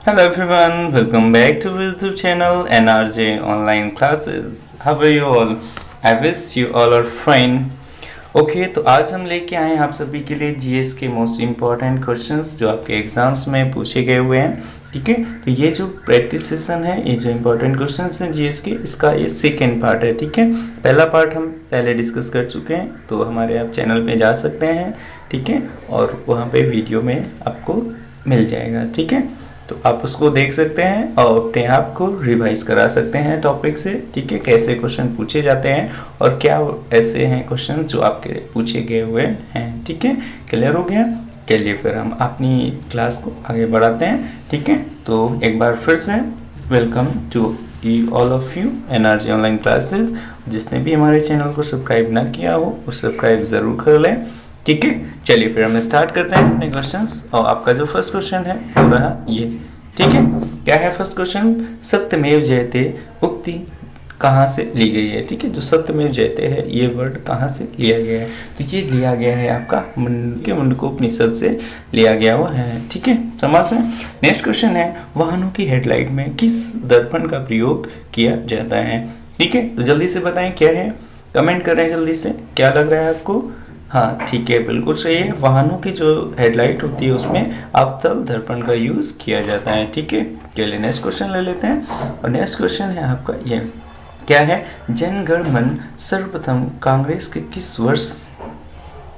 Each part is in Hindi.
Hello everyone, welcome back to YouTube channel NRJ Online Classes. How are you all? I wish you all are fine. Okay तो आज हम लेके आए हैं आप सभी के लिए जीएस के मोस्ट इम्पॉर्टेंट क्वेश्चंस जो आपके एग्जाम्स में पूछे गए हुए हैं। ठीक है, तो ये जो प्रैक्टिस सेशन है, ये जो इम्पोर्टेंट क्वेश्चंस हैं जीएस के, इसका ये सेकेंड पार्ट है। ठीक है, पहला पार्ट हम पहले डिस्कस कर चुके हैं, तो हमारे आप चैनल पे जा सकते हैं। ठीक है, और वहाँ पे वीडियो में आपको मिल जाएगा। ठीक है, तो आप उसको देख सकते हैं और अपने आप को रिवाइज करा सकते हैं टॉपिक से। ठीक है, कैसे क्वेश्चन पूछे जाते हैं और क्या ऐसे हैं क्वेश्चन जो आपके पूछे गए हुए हैं। ठीक है, क्लियर हो गया? चलिए फिर हम अपनी क्लास को आगे बढ़ाते हैं। ठीक है, तो एक बार फिर से welcome to all of you NRG online classes. जिसने भी हमारे चैनल को सब्सक्राइब ना किया हो वो सब्सक्राइब जरूर कर लें। ठीक है, चलिए फिर हम स्टार्ट करते हैं अपने क्वेश्चंस। और आपका जो फर्स्ट क्वेश्चन है वो रहा ये। ठीक है, क्या है फर्स्ट क्वेश्चन? सत्यमेव जयते उक्ति कहाँ से ली गई है? ठीक है, जो सत्यमेव जयते है ये वर्ड कहाँ से लिया गया है? तो ये लिया गया है आपका मुंडकोपनिषद से लिया गया हुआ है। ठीक है, समझ है। नेक्स्ट क्वेश्चन है, वाहनों की हेडलाइट में किस दर्पण का प्रयोग किया जाता है? ठीक है, तो जल्दी से बताएं क्या है, कमेंट करें जल्दी से, क्या लग रहा है आपको? हाँ ठीक है, बिल्कुल सही है। वाहनों की जो हेडलाइट होती है उसमें अवतल दर्पण का यूज किया जाता है। ठीक है, चलिए नेक्स्ट क्वेश्चन ले लेते हैं। और नेक्स्ट क्वेश्चन है आपका ये, क्या है? जन गण मन सर्वप्रथम कांग्रेस के किस वर्ष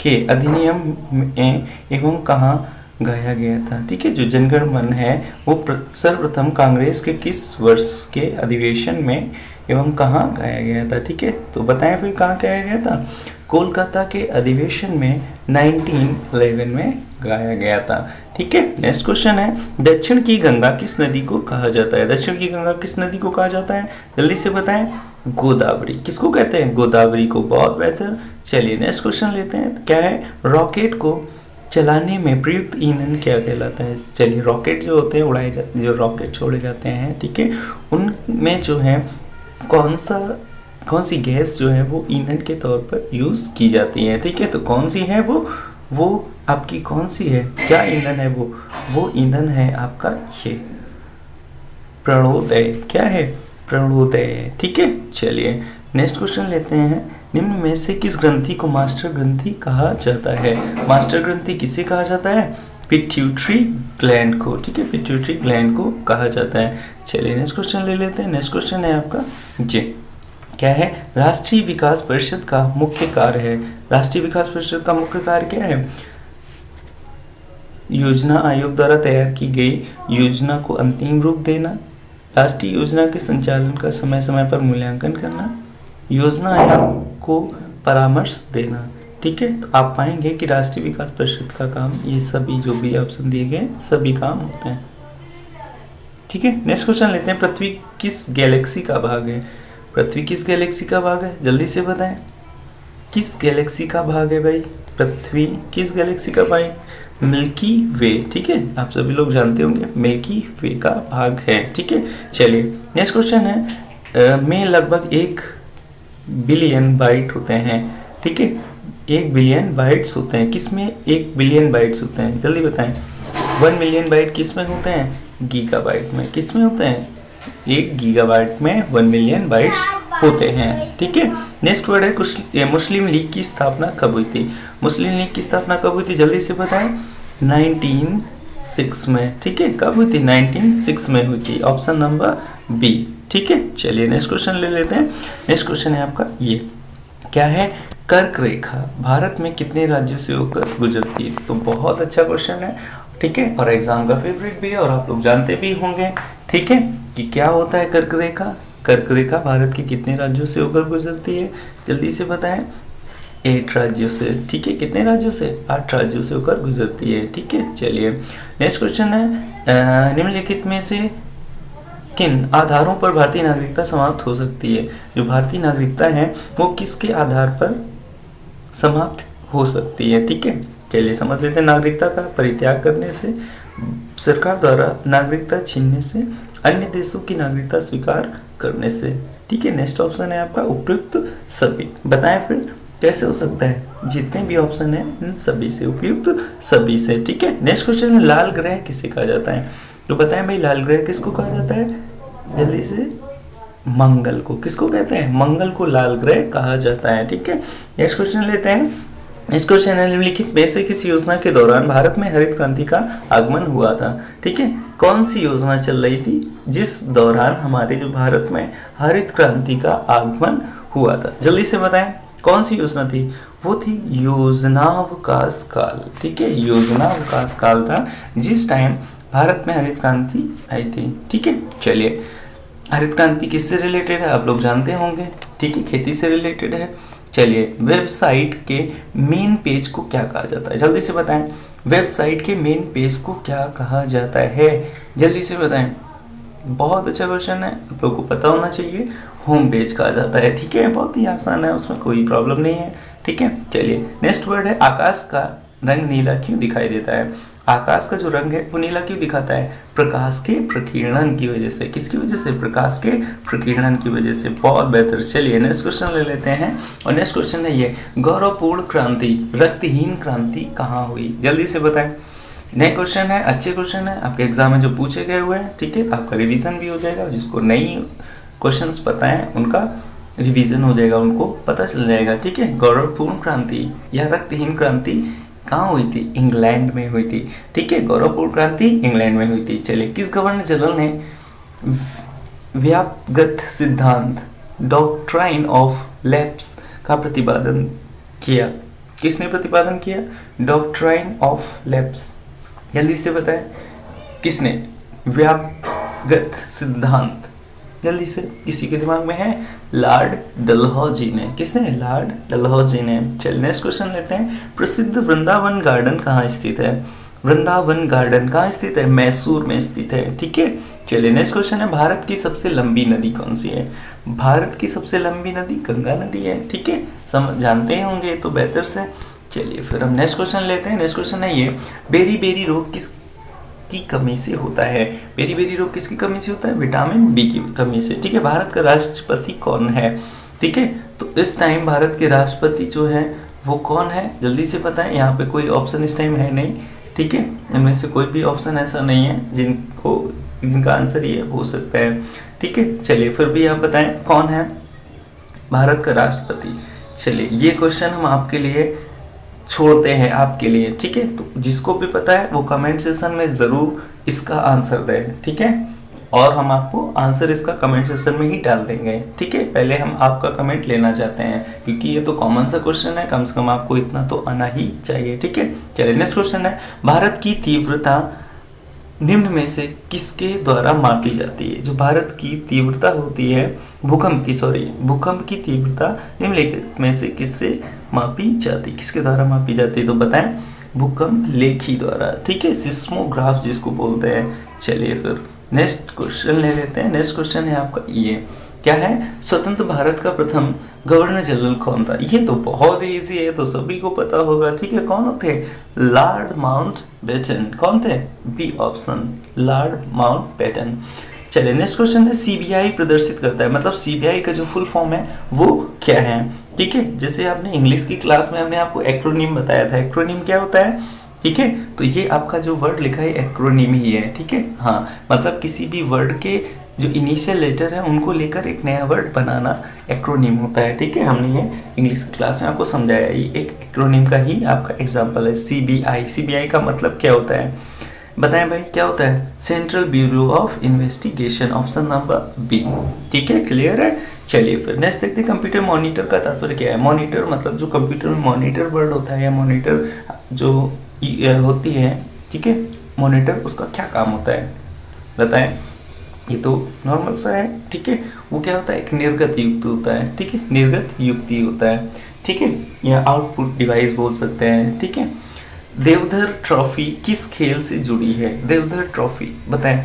के अधिनियम में एवं कहाँ गाया गया था? ठीक है, जो जनगण मन है वो सर्वप्रथम कांग्रेस के किस वर्ष के अधिवेशन में एवं कहाँ गाया गया था? ठीक है, तो बताएं फिर कहाँ गाया गया था? कोलकाता के अधिवेशन में 1911 में गाया गया था। ठीक है, नेक्स्ट क्वेश्चन है, दक्षिण की गंगा किस नदी को कहा जाता है? दक्षिण की गंगा किस नदी को कहा जाता है? जल्दी से बताएं। गोदावरी। किसको कहते हैं? गोदावरी को। बहुत बेहतर। चलिए नेक्स्ट क्वेश्चन लेते हैं, क्या है? रॉकेट को चलाने में प्रयुक्त ईंधन क्या कहलाता है? चलिए, रॉकेट जो होते हैं उड़ाए जाते, जो रॉकेट छोड़े जाते हैं, ठीक है, उनमें जो है कौन सी गैस जो है वो ईंधन के तौर पर यूज की जाती है? ठीक है, तो कौन सी है वो आपकी कौन सी है? क्या ईंधन है वो ईंधन है आपका ये प्रणोदय। क्या है? प्रणोदय। ठीक है, चलिए नेक्स्ट क्वेश्चन लेते हैं, निम्न में से किस ग्रंथि को मास्टर ग्रंथि कहा जाता है? मास्टर ग्रंथि किसे कहा जाता है? पिट्यूटरी ग्लैंड को। ठीक है, पिट्यूटरी ग्लैंड को कहा जाता है। चलिए नेक्स्ट क्वेश्चन ले लेते हैं। नेक्स्ट क्वेश्चन है आपका जी, क्या है? राष्ट्रीय विकास परिषद का मुख्य कार्य है। राष्ट्रीय विकास परिषद का मुख्य कार्य क्या है? योजना आयोग द्वारा तैयार की गई योजना को अंतिम रूप देना, राष्ट्रीय योजना के संचालन का समय समय पर मूल्यांकन करना, योजना आयोग को परामर्श देना। ठीक है, तो आप पाएंगे कि राष्ट्रीय विकास परिषद का काम, ये सभी जो भी ऑप्शन दिए गए सभी काम होते हैं। ठीक है, नेक्स्ट क्वेश्चन लेते हैं, पृथ्वी किस गैलेक्सी का भाग है? पृथ्वी किस गैलेक्सी का भाग है? जल्दी से बताएं, किस गैलेक्सी का भाग है भाई? पृथ्वी किस गैलेक्सी का भाग? मिल्की वे। ठीक है, आप सभी लोग जानते होंगे मिल्की वे का भाग है। ठीक है, चलिए नेक्स्ट क्वेश्चन है, में लगभग 1 बिलियन बाइट होते हैं। ठीक है, 1 बिलियन बाइट्स होते हैं। किसमें 1 बिलियन बाइट्स होते हैं? जल्दी बताएं। 1 मिलियन बाइट किसमें होते हैं? गीगाबाइट में। किसमें होते हैं? 1 गीगाबाइट में 1 मिलियन बाइट्स होते हैं। ठीक है, नेक्स्ट वर्ड है मुस्लिम लीग की स्थापना कब हुई थी? मुस्लिम लीग की स्थापना कब हुई थी? जल्दी से बताएं। 1906 में। ठीक है, कब हुई थी? 1906 में हुई थी। Option number B. ठीक है, चलिए नेक्स्ट क्वेश्चन ले लेते हैं। नेक्स्ट क्वेश्चन है आपका ये, क्या है? कर्क रेखा भारत में कितने राज्यों से होकर गुजरती है? तो बहुत अच्छा क्वेश्चन है। ठीक है, और एग्जाम का फेवरेट भी है और आप लोग जानते भी होंगे। ठीक है, कि क्या होता है कर्क रेखा? कर्क रेखा भारत के कितने राज्यों से होकर गुजरती है? जल्दी से बताएं। 8 राज्यों से। ठीक है, कितने राज्यों से? 8 राज्यों से होकर गुजरती है। ठीक है, चलिए नेक्स्ट क्वेश्चन है, निम्नलिखित में से किन आधारों पर भारतीय नागरिकता समाप्त हो सकती है? जो भारतीय नागरिकता है वो किसके आधार पर समाप्त हो सकती है? ठीक है, चलिए समझ लेते हैं। नागरिकता का परित्याग करने से, सरकार द्वारा नागरिकता छीनने से, अन्य देशों की नागरिकता स्वीकार करने से। ठीक है, नेक्स्ट ऑप्शन है आपका उपयुक्त सभी। बताएं फिर कैसे हो सकता है? जितने भी ऑप्शन है इन सभी से, उपयुक्त सभी से, ठीक है। नेक्स्ट क्वेश्चन है, लाल ग्रह किसे कहा जाता है? तो बताएं भाई, लाल ग्रह किसको कहा जाता है? जल्दी से, मंगल को। किसको कहते हैं? मंगल को लाल ग्रह कहा जाता है, ठीक है। नेक्स्ट क्वेश्चन लेते हैं। नेक्स्ट क्वेश्चन है, निम्नलिखित में से किस योजना के दौरान भारत में हरित क्रांति का आगमन हुआ था? ठीक है, कौन सी योजना चल रही थी जिस दौरान हमारे जो भारत में हरित क्रांति का आगमन हुआ था? जल्दी से बताएं, कौन सी योजना थी? वो थी योजनावकाश काल, ठीक है। योजनावकाश काल था जिस टाइम भारत में हरित क्रांति आई थी, ठीक है। चलिए, हरित क्रांति किससे रिलेटेड है आप लोग जानते होंगे, ठीक है, खेती से रिलेटेड है। चलिए, वेबसाइट के मेन पेज को क्या कहा जाता है? जल्दी से बताएं, वेबसाइट के मेन पेज को क्या कहा जाता है? जल्दी से बताएं। बहुत अच्छा क्वेश्चन है, आप लोगों को पता होना चाहिए। होम पेज कहा जाता है, ठीक है। बहुत ही आसान है, उसमें कोई प्रॉब्लम नहीं है, ठीक है। चलिए, नेक्स्ट वर्ड है, आकाश का रंग नीला क्यों दिखाई देता है? आकाश का जो रंग है वो नीला क्यों दिखाता है? प्रकाश के प्रकीर्णन की वजह से। किसकी वजह से? प्रकाश के प्रकीर्णन की वजह से। बहुत बेहतर। चलिए, नेक्स्ट क्वेश्चन ले लेते हैं, और नेक्स्ट क्वेश्चन है ये, गौरवपूर्ण क्रांति, रक्तहीन क्रांति कहाँ हुई? जल्दी से बताएं। नए क्वेश्चन है, अच्छे क्वेश्चन है, आपके एग्जाम में जो पूछे गए हुए हैं, ठीक है। आपका रिवीजन भी हो जाएगा, जिसको नई क्वेश्चंस पता है उनका रिवीजन हो जाएगा, उनको पता चल जाएगा, ठीक है। गौरवपूर्ण क्रांति या रक्तहीन क्रांति कहाँ हुई थी? इंग्लैंड में हुई थी, ठीक है। गौरवपूर्ण क्रांति इंग्लैंड में हुई थी। चलिए, किस गवर्नर जनरल ने व्यापगत सिद्धांत, डॉक्ट्राइन ऑफ लैप्स का प्रतिपादन किया? किसने प्रतिपादन किया? Doctrine of lapse. जल्दी से बताएं, किसने? व्यापगत सिद्धांत। जल्दी से, किसी के दिमाग में है? लॉर्ड डलहौजी ने। किसने? लॉर्ड डलहौजी ने। चलिए, नेक्स्ट क्वेश्चन लेते हैं। प्रसिद्ध वृंदावन गार्डन कहाँ स्थित है? वृंदावन गार्डन कहाँ स्थित है? मैसूर में स्थित है, ठीक है। चलिए, नेक्स्ट क्वेश्चन है, भारत की सबसे लंबी नदी कौन सी है? भारत की सबसे लंबी नदी गंगा नदी है, ठीक है। समझ जानते ही होंगे तो बेहतर से। चलिए, फिर हम नेक्स्ट क्वेश्चन लेते हैं। नेक्स्ट क्वेश्चन है ये, बेरी बेरी रोग किस की कमी से होता है? बेरी बेरी रोग किसकी कमी से होता है? विटामिन बी की कमी से, ठीक है। भारत का राष्ट्रपति कौन है? ठीक है, तो इस टाइम भारत के राष्ट्रपति जो है वो कौन है? जल्दी से बताएं। यहाँ पे कोई ऑप्शन इस टाइम है नहीं, ठीक है। इनमें से कोई भी ऑप्शन ऐसा नहीं है जिनका आंसर ये हो सकता है, ठीक है। चलिए, फिर भी आप बताएं कौन है भारत का राष्ट्रपति। चलिए, ये क्वेश्चन हम आपके लिए छोड़ते हैं, आपके लिए, ठीक है। तो जिसको भी पता है वो कमेंट सेक्शन में जरूर इसका आंसर दें, ठीक है। और हम आपको आंसर इसका कमेंट सेक्शन में ही डाल देंगे, ठीक है। पहले हम आपका कमेंट लेना चाहते हैं, क्योंकि ये तो कॉमन सा क्वेश्चन है, कम से कम आपको इतना तो आना ही चाहिए, ठीक है। चलिए, नेक्स्ट क्वेश्चन है, भारत की तीव्रता निम्न में से किसके द्वारा मापी जाती है? जो भारत की तीव्रता होती है भूकंप की तीव्रता निम्नलिखित में से किससे मापी जाती, किसके द्वारा मापी जाती है? तो बताएं, भूकंप लेखी द्वारा, ठीक है, सिस्मोग्राफ जिसको बोलते हैं। चलिए, फिर नेक्स्ट क्वेश्चन ले लेते हैं। नेक्स्ट क्वेश्चन है आपका ये, क्या है? स्वतंत्र भारत का प्रथम गवर्नर जनरल कौन था? ये तो बहुत ही इजी है, तो सभी को पता होगा, ठीक है। कौन थे? Lord Mountbatten. कौन थे? B option, lord Mountbatten. चलिए, नेक्स्ट क्वेश्चन है, सीबीआई प्रदर्शित करता है, मतलब सीबीआई का जो फुल फॉर्म है वो क्या है? ठीक है, जैसे आपने इंग्लिश की क्लास में हमने आपको एक्रोनिम बताया था, एक्रोनिम क्या होता है, ठीक है। तो ये आपका जो वर्ड लिखा है एक्रोनिम ही है, ठीक है। हाँ, मतलब किसी भी वर्ड के जो इनिशियल लेटर है उनको लेकर एक नया वर्ड बनाना एक्रोनिम होता है, ठीक है। हमने ये इंग्लिश की क्लास में आपको समझाया, ये एक एक्रोनिम का ही आपका एग्जांपल है। सीबीआई, सीबीआई का मतलब क्या होता है बताएं भाई, क्या होता है? Central bureau of investigation, option number B, ठीक है। क्लियर है। चलिए, फिर नेक्स्ट देखते हैं, कंप्यूटर मॉनिटर का तात्पर्य क्या है? मॉनिटर मतलब जो कंप्यूटर में मॉनिटर वर्ड होता है या मॉनिटर जो होती है, ठीक है, मॉनिटर, उसका क्या काम होता है बताएं। ये तो नॉर्मल सा है, ठीक है। वो क्या होता है? एक निर्गत युक्त होता है, ठीक है, निर्गत युक्ति होता है, ठीक है, या आउटपुट डिवाइस बोल सकते हैं, ठीक है। देवधर ट्रॉफी किस खेल से जुड़ी है? देवधर ट्रॉफी बताएं।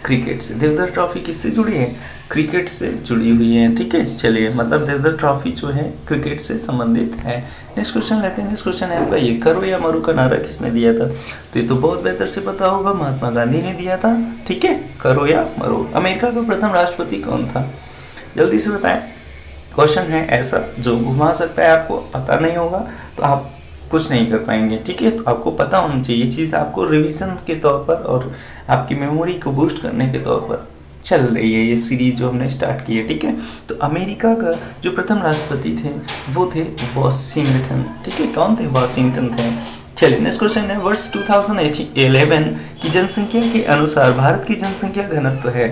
क्रिकेट से। देवधर ट्रॉफी किससे जुड़ी है? क्रिकेट से जुड़ी हुई है, ठीक है। चलिए, मतलब देवधर ट्रॉफी जो है क्रिकेट से संबंधित है। नेक्स्ट क्वेश्चन लेते हैं। नेक्स्ट क्वेश्चन है आपका ये, करो या मरो का नारा किसने दिया था? तो ये तो बहुत बेहतर से पता होगा, महात्मा गांधी ने दिया था, ठीक है, करो या मरो। अमेरिका का प्रथम राष्ट्रपति कौन था? जल्दी से बताएं। क्वेश्चन है ऐसा जो घुमा सकता है, आपको पता नहीं होगा तो आप कुछ नहीं कर पाएंगे, ठीक है। तो आपको पता होना चाहिए ये चीज़, आपको रिवीजन के तौर पर और आपकी मेमोरी को बूस्ट करने के तौर पर चल रही है ये सीरीज जो हमने स्टार्ट की है, ठीक है। तो अमेरिका का जो प्रथम राष्ट्रपति थे वो थे वॉशिंगटन, ठीक है। कौन थे? वॉशिंगटन थे। चलिए नेक्स्ट क्वेश्चन है, वर्ष 2011 की जनसंख्या के अनुसार भारत की जनसंख्या घनत्व है,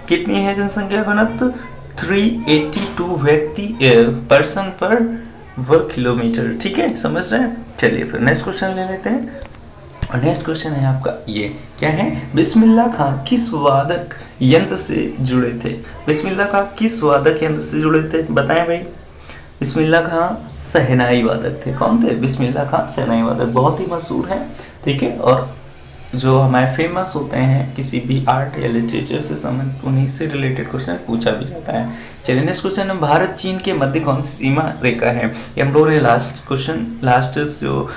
कितनी है जनसंख्या घनत्व? 382 व्यक्ति पर्सन पर वर्ग किलोमीटर, ठीक है, समझ रहे हैं। चलिए फिर नेक्स्ट क्वेश्चन ले लेते हैं, और नेक्स्ट क्वेश्चन है आपका ये, क्या है? बिस्मिल्लाह खां किस वादक यंत्र से जुड़े थे? बिस्मिल्लाह खां किस वादक यंत्र से जुड़े थे, बताएं भाई। बिस्मिल्लाह खां शहनाई वादक थे। कौन थे? बिस्मिल्लाह खां शहनाई वादक, बहुत ही मशहूर है, ठीक है। और जो हमारे फेमस होते हैं किसी भी आर्ट या लिटरेचर से संबंधित, उन्हीं से रिलेटेड क्वेश्चन पूछा भी जाता है। चलिए नेक्स्ट क्वेश्चन है, भारत चीन के मध्य कौन सी सीमा रेखा है? ये हम लोगों ने लास्ट जो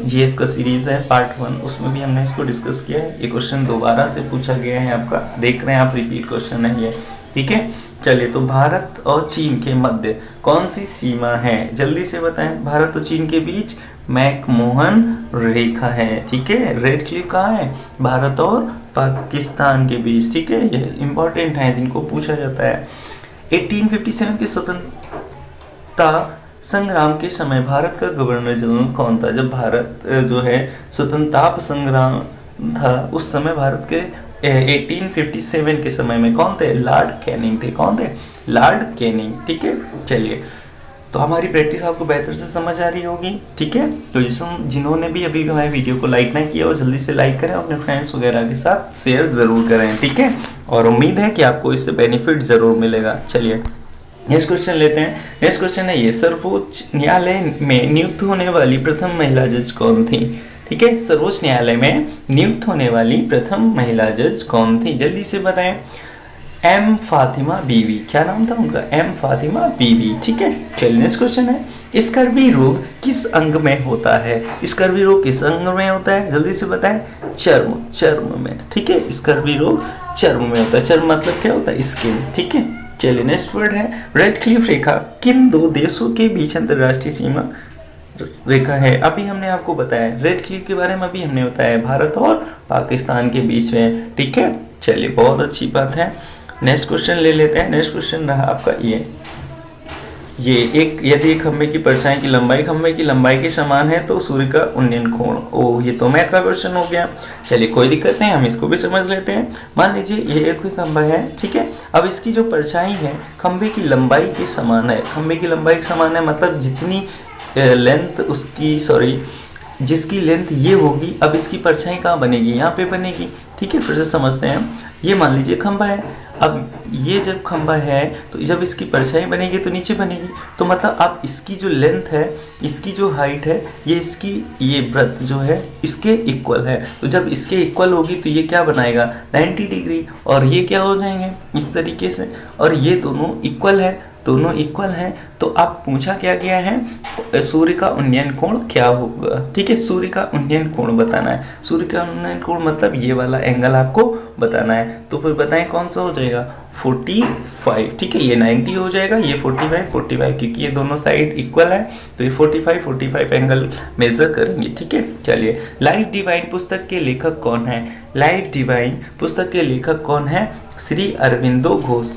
जीएस का सीरीज है पार्ट 1, उसमें भी हमने इसको डिस्कस किया है। ये क्वेश्चन दोबारा से पूछा गया है आपका, देख रहे हैं आप, रिपीट क्वेश्चन है ये, ठीक है। चलिए, तो भारत और चीन के मध्य कौन सी सीमा है? जल्दी से बताएं। भारत और चीन के बीच मैकमोहन रेखा है, ठीक है। रेड क्लिफ कहाँ है? भारत और पाकिस्तान के बीच, ठीक है। ये इंपॉर्टेंट है, जिनको पूछा जाता है। 1857 के स्वतंत्रता संग्राम के समय भारत का गवर्नर जनरल कौन था? जब भारत जो है स्वतंत्रता संग्राम था, उस समय भारत के 1857 के समय में कौन थे? लॉर्ड कैनिंग थे। कौन थे? लॉर्ड कैनिंग, ठीक है। चलिए, तो हमारी प्रैक्टिस आपको बेहतर से समझ आ रही होगी, ठीक है। तो जिन्होंने भी अभी हमारे वीडियो को लाइक ना किया हो, जल्दी से लाइक करें, अपने फ्रेंड्स वगैरह के साथ शेयर ज़रूर करें, ठीक है। और उम्मीद है कि आपको इससे बेनिफिट ज़रूर मिलेगा। चलिए नेक्स्ट क्वेश्चन लेते हैं। नेक्स्ट क्वेश्चन है ये, सर्वोच्च न्यायालय में नियुक्त होने वाली प्रथम महिला जज कौन थी? ठीक है, सर्वोच्च न्यायालय में नियुक्त होने वाली प्रथम महिला जज कौन थी? जल्दी से बताएं। एम फातिमा बीवी, क्या नाम था उनका? एम फातिमा बीवी, ठीक है। चलिए नेक्स्ट क्वेश्चन है, स्कर्वी रोग किस अंग में होता है? स्कर्वी रोग किस अंग में होता है? जल्दी से बताएं। चर्म में, ठीक है। स्कर्वी रोग चर्म में होता है। चर्म मतलब क्या होता है? स्किन, ठीक है। चलिए नेक्स्ट वर्ड है, रेड क्लिफ रेखा किन दो देशों के बीच अंतरराष्ट्रीय सीमा रेखा है? अभी हमने आपको बताया रेड क्लिफ के बारे में, अभी हमने बताया भारत और पाकिस्तान के बीच में, ठीक है। चलिए बहुत अच्छी बात है। नेक्स्ट क्वेश्चन ले लेते हैं। नेक्स्ट क्वेश्चन रहा आपका ये एक, यदि खंभे की परछाई की लंबाई खंभे की लंबाई के समान है तो सूर्य का उन्नयन कोण। ओ, ये तो मैथ का क्वेश्चन हो गया। चलिए कोई दिक्कत नहीं, हम इसको भी समझ लेते हैं। मान लीजिए ये एक ही खंभा है, ठीक है। अब इसकी जो परछाई है खंभे की लंबाई के समान है। खंभे की लंबाई के समान है मतलब जितनी लेंथ उसकी, जिसकी लेंथ ये होगी, अब इसकी परछाई कहाँ बनेगी? यहाँ पे बनेगी, ठीक है। फिर से समझते हैं। ये मान लीजिए खंभा है, अब ये जब खंभा है तो जब इसकी परछाई बनेगी तो नीचे बनेगी, तो मतलब अब इसकी जो लेंथ है, इसकी जो हाइट है, ये इसकी ये ब्रेथ जो है इसके इक्वल है। तो जब इसके इक्वल होगी तो ये क्या बनाएगा? 90 डिग्री, और ये क्या हो जाएंगे इस तरीके से, और ये दोनों इक्वल है, दोनों इक्वल हैं। तो अब पूछा क्या गया है? सूर्य का उन्नयन कोण क्या होगा, ठीक है। सूर्य का उन्नयन कोण बताना है। सूर्य का उन्नयन कोण मतलब ये वाला एंगल आपको बताना है। तो फिर बताएं कौन सा हो जाएगा? 45, ठीक है। ये 90 हो जाएगा, ये 45 क्योंकि ये दोनों साइड इक्वल है, तो ये 45 एंगल मेजर करेंगे, ठीक है। चलिए, लाइफ डिवाइन पुस्तक के लेखक कौन है? लाइफ डिवाइन पुस्तक के लेखक कौन है? श्री अरविंदो घोष,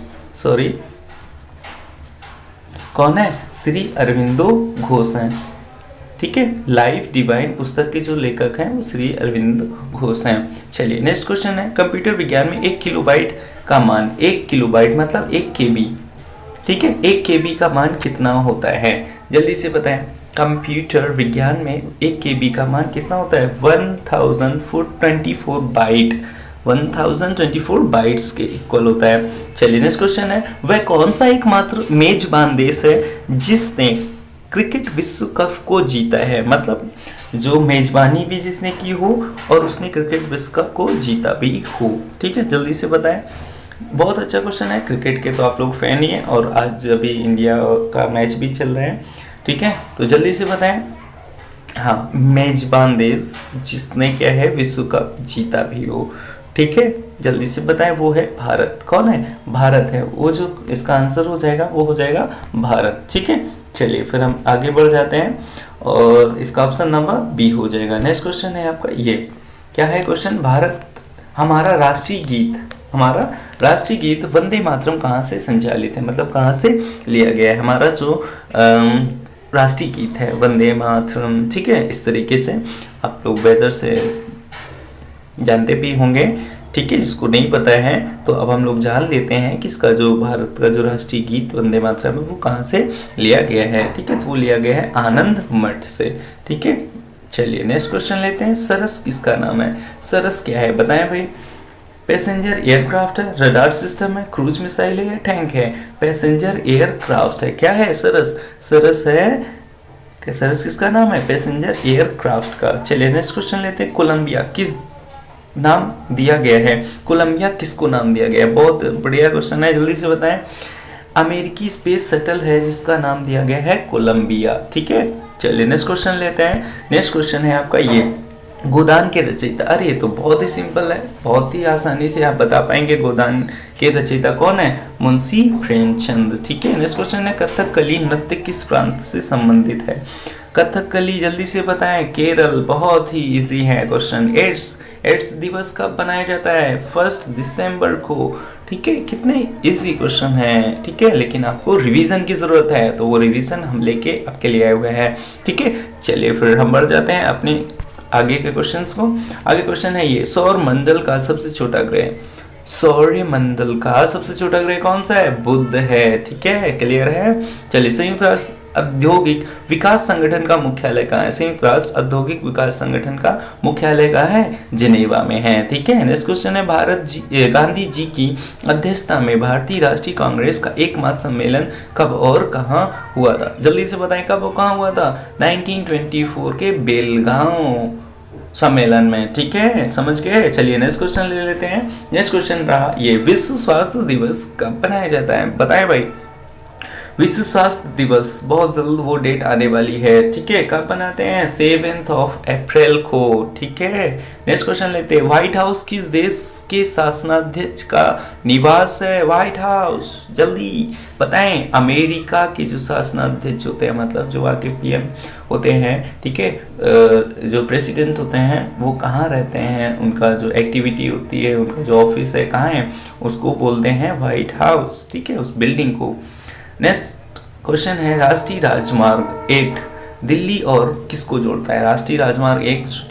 कौन है? श्री अरविंदो घोष हैं, ठीक है। लाइफ डिवाइन पुस्तक के जो लेखक हैं वो श्री अरविंदो घोष हैं। चलिए नेक्स्ट क्वेश्चन है, कंप्यूटर विज्ञान में 1 किलोबाइट का मान, 1 किलोबाइट मतलब 1 केबी, ठीक है। 1 केबी का मान कितना होता है? जल्दी से बताएं। कंप्यूटर विज्ञान में 1 केबी का मान कितना होता है? 1024 बाइट, 1024 बाइट्स के इक्वल होता है। चलिए नेक्स्ट क्वेश्चन है, वह कौन सा एकमात्र मेजबान देश है जिसने क्रिकेट विश्व कप को जीता है? मतलब जो मेजबानी भी जिसने की हो और उसने क्रिकेट विश्व कप को जीता भी हो, ठीक है। जल्दी से बताएं। बहुत अच्छा क्वेश्चन है। क्रिकेट के तो आप लोग फैन ही हैं, और आज अभी इंडिया का मैच भी चल रहा है, ठीक है। तो जल्दी से बताएं। हाँ, मेजबान देश जिसने क्या है विश्व कप जीता भी हो, ठीक है। जल्दी से बताएं। वो है भारत। कौन है? भारत है। वो जो इसका आंसर हो जाएगा वो हो जाएगा भारत। ठीक है, चलिए फिर हम आगे बढ़ जाते हैं और इसका ऑप्शन नंबर बी हो जाएगा। नेक्स्ट क्वेश्चन है आपका ये, क्या है क्वेश्चन? भारत हमारा राष्ट्रीय गीत वंदे मातरम कहाँ से संचालित है, मतलब कहाँ से लिया गया है? हमारा जो राष्ट्रीय गीत है वंदे मातरम। ठीक है, इस तरीके से आप लोग वेदर से जानते भी होंगे। ठीक है, जिसको नहीं पता है तो अब हम लोग जान लेते हैं कि इसका जो भारत का जो राष्ट्रीय गीत वंदे मातरम है वो कहाँ से लिया गया है। ठीक है, तो वो लिया गया है आनंद मठ से। ठीक है, चलिए नेक्स्ट क्वेश्चन लेते हैं। सरस किसका नाम है? सरस क्या है बताएं भाई। पैसेंजर एयरक्राफ्ट है, रडार सिस्टम है, क्रूज मिसाइल है या टैंक है? पैसेंजर एयरक्राफ्ट है। क्या है? सरस। सरस है। सरस किसका नाम है? पैसेंजर एयरक्राफ्ट का। चलिए नेक्स्ट क्वेश्चन लेते हैं। कोलंबिया किस नाम दिया गया है? कोलंबिया किसको नाम दिया गया है? बहुत बढ़िया क्वेश्चन है, जल्दी से बताएं। अमेरिकी स्पेस शटल है जिसका नाम दिया गया है कोलंबिया। ठीक है, चलिए नेक्स्ट क्वेश्चन लेते हैं। नेक्स्ट क्वेश्चन है आपका ये, गोदान के रचयिता। अरे ये तो बहुत ही सिंपल है, बहुत ही आसानी से आप बता पाएंगे। गोदान के रचयिता कौन है? मुंशी प्रेमचंद। ठीक है, नेक्स्ट क्वेश्चन है, कथकली नृत्य किस प्रांत से संबंधित है? कथकली जल्दी से बताएं। केरल। बहुत ही इजी है क्वेश्चन। एड्स दिवस कब बनाया जाता है? 1 दिसंबर को। ठीक है, कितने इजी क्वेश्चन है। ठीक है, लेकिन आपको रिवीजन की जरूरत है, तो वो रिवीजन हम लेके आपके लिए आए हुए हैं। ठीक है, चलिए फिर हम बढ़ जाते हैं अपने आगे के क्वेश्चंस को। आगे क्वेश्चन है ये, सौर मंडल का सबसे छोटा ग्रह। सौर्य मंडल का सबसे छोटा ग्रह कौन सा है? बुध है। ठीक है, क्लियर है। चलिए, संयुक्त राष्ट्र औद्योगिक विकास संगठन का मुख्यालय कहाँ है? संयुक्त राष्ट्र औद्योगिक विकास संगठन का मुख्यालय कहाँ है? जिनेवा में है। ठीक है, नेक्स्ट क्वेश्चन है, गांधी जी की अध्यक्षता में भारतीय राष्ट्रीय कांग्रेस का एकमात्र सम्मेलन कब और कहाँ हुआ था? जल्दी से बताएं, कब और कहाँ हुआ था? 1924 के बेलगांव सम्मेलन में। ठीक है, समझ गए। चलिए नेक्स्ट क्वेश्चन ले लेते हैं। नेक्स्ट क्वेश्चन रहा ये, विश्व स्वास्थ्य दिवस कब मनाया जाता है? बताएं भाई। विश्व स्वास्थ्य दिवस बहुत जल्द वो डेट आने वाली है। ठीक है, कब बनाते हैं? 7 अप्रैल को। ठीक है, नेक्स्ट क्वेश्चन लेते हैं। व्हाइट हाउस किस देश के शासनाध्यक्ष का निवास है? व्हाइट हाउस, जल्दी बताएं। अमेरिका के जो शासनाध्यक्ष होते हैं, मतलब जो आके पीएम होते हैं, ठीक है, जो प्रेसिडेंट होते हैं, वो कहाँ रहते हैं? उनका जो एक्टिविटी होती है, उनका जो ऑफिस है कहाँ है, उसको बोलते हैं व्हाइट हाउस। ठीक है, उस बिल्डिंग को। नेक्स्ट क्वेश्चन है, राष्ट्रीय राजमार्ग 8 दिल्ली और किसको जोड़ता है? राष्ट्रीय राजमार्ग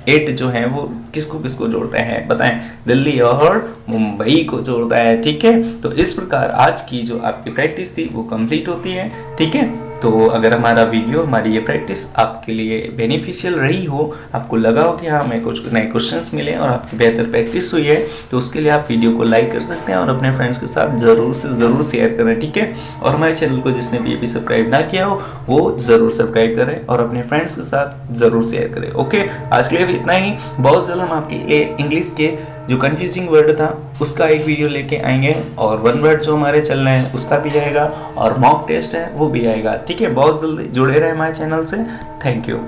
8 जो है वो किसको किसको जोड़ता है बताएं? दिल्ली और मुंबई को जोड़ता है। ठीक है, तो इस प्रकार आज की जो आपकी प्रैक्टिस थी वो कंप्लीट होती है। ठीक है, तो अगर हमारा वीडियो, हमारी ये प्रैक्टिस आपके लिए बेनिफिशियल रही हो, आपको लगा हो कि हाँ हमें कुछ नए क्वेश्चंस मिले और आपकी बेहतर प्रैक्टिस हुई है, तो उसके लिए आप वीडियो को लाइक कर सकते हैं और अपने फ्रेंड्स के साथ ज़रूर से ज़रूर शेयर करें। ठीक है, और हमारे चैनल को जिसने भी अभी सब्सक्राइब ना किया हो वो ज़रूर सब्सक्राइब करें और अपने फ्रेंड्स के साथ ज़रूर शेयर करें। ओके, आज के लिए इतना ही। बहुत जल्द हम आपके लिए इंग्लिश के जो कंफ्यूजिंग वर्ड था उसका एक वीडियो लेके आएंगे, और 1 वर्ड जो हमारे चल रहे हैं उसका भी आएगा, और मॉक टेस्ट है वो भी आएगा। ठीक है, बहुत जल्दी जुड़े रहे हमारे चैनल से। Thank you.